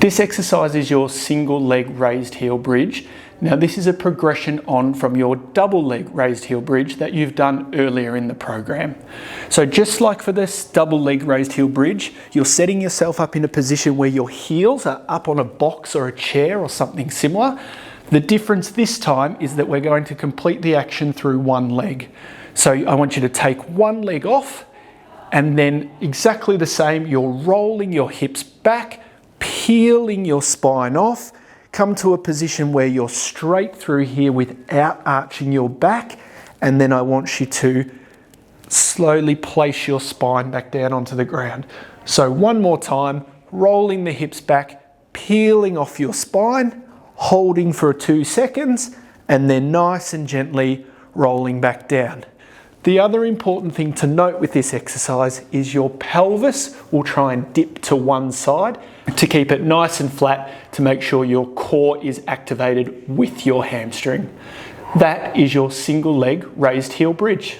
This exercise is your single leg raised heel bridge. Now this is a progression on from your double leg raised heel bridge that you've done earlier in the program. So just like for this double leg raised heel bridge, you're setting yourself up in a position where your heels are up on a box or a chair or something similar. The difference this time is that we're going to complete the action through one leg. So I want you to take one leg off, and then exactly the same, you're rolling your hips back, peeling your spine off, come to a position where you're straight through here without arching your back, and then I want you to slowly place your spine back down onto the ground. So one more time, rolling the hips back, peeling off your spine, holding for 2 seconds, and then nice and gently rolling back down. The other important thing to note with this exercise is your pelvis will try and dip to one side to keep it nice and flat, to make sure your core is activated with your hamstring. That is your single leg raised heel bridge.